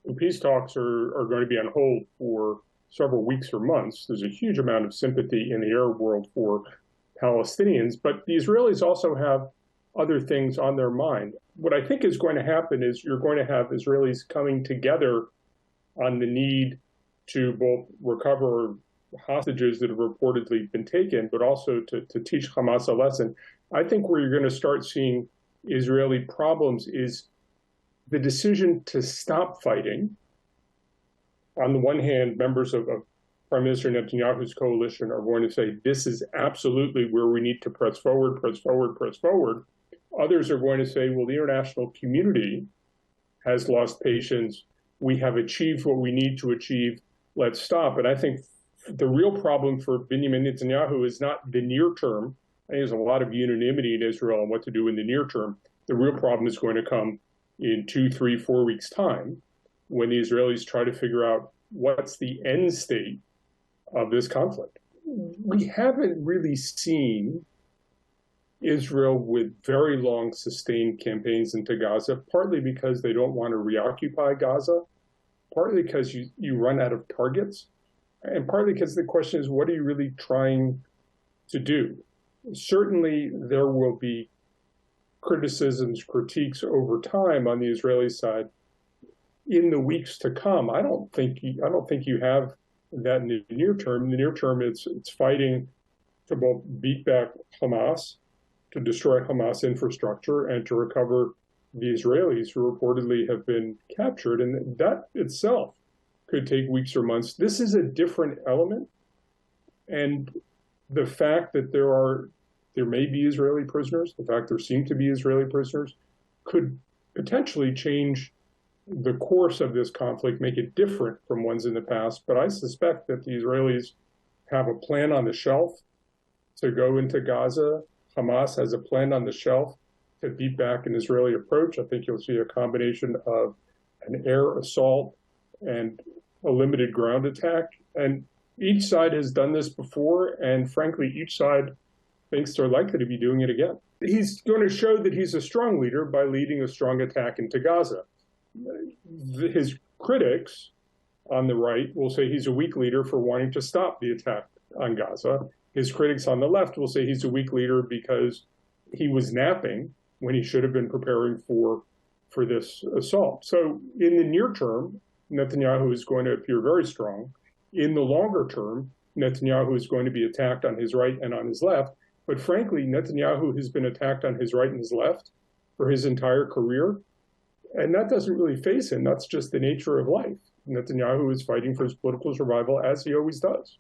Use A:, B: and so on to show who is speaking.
A: the peace talks are going to be on hold for several weeks or months. There's a huge amount of sympathy in the Arab world for Palestinians, but the Israelis also have other things on their mind. What I think is going to happen is you're going to have Israelis coming together on the need to both recover hostages that have reportedly been taken, but also to teach Hamas a lesson. I think where you're going to start seeing Israeli problems is the decision to stop fighting. On the one hand, members of Prime Minister Netanyahu's coalition are going to say, this is absolutely where we need to press forward, press forward, press forward. Others are going to say, well, the international community has lost patience. We have achieved what we need to achieve. Let's stop. And I think the real problem for Benjamin Netanyahu is not the near term. I think there's a lot of unanimity in Israel on what to do in the near term. The real problem is going to come in 2, 3, 4 weeks' time when the Israelis try to figure out what's the end state of this conflict. We haven't really seen Israel with very long, sustained campaigns into Gaza, partly because they don't want to reoccupy Gaza, partly because you run out of targets, and partly because the question is, what are you really trying to do? Certainly, there will be criticisms, critiques over time on the Israeli side in the weeks to come. I don't think you have that in the near term. In the near term, it's fighting to both beat back Hamas, to destroy Hamas infrastructure, and to recover the Israelis who reportedly have been captured. And that itself could take weeks or months. This is a different element. And the fact that there may be Israeli prisoners, the fact there seem to be Israeli prisoners, could potentially change the course of this conflict, make it different from ones in the past. But I suspect that the Israelis have a plan on the shelf to go into Gaza. Hamas has a plan on the shelf to beat back an Israeli approach. I think you'll see a combination of an air assault and a limited ground attack. And each side has done this before, and frankly, each side thinks they're likely to be doing it again. He's going to show that he's a strong leader by leading a strong attack into Gaza. His critics on the right will say he's a weak leader for wanting to stop the attack on Gaza. His critics on the left will say he's a weak leader because he was napping when he should have been preparing for this assault. So in the near term, Netanyahu is going to appear very strong. In the longer term, Netanyahu is going to be attacked on his right and on his left. But frankly, Netanyahu has been attacked on his right and his left for his entire career. And that doesn't really faze him. That's just the nature of life. Netanyahu is fighting for his political survival, as he always does.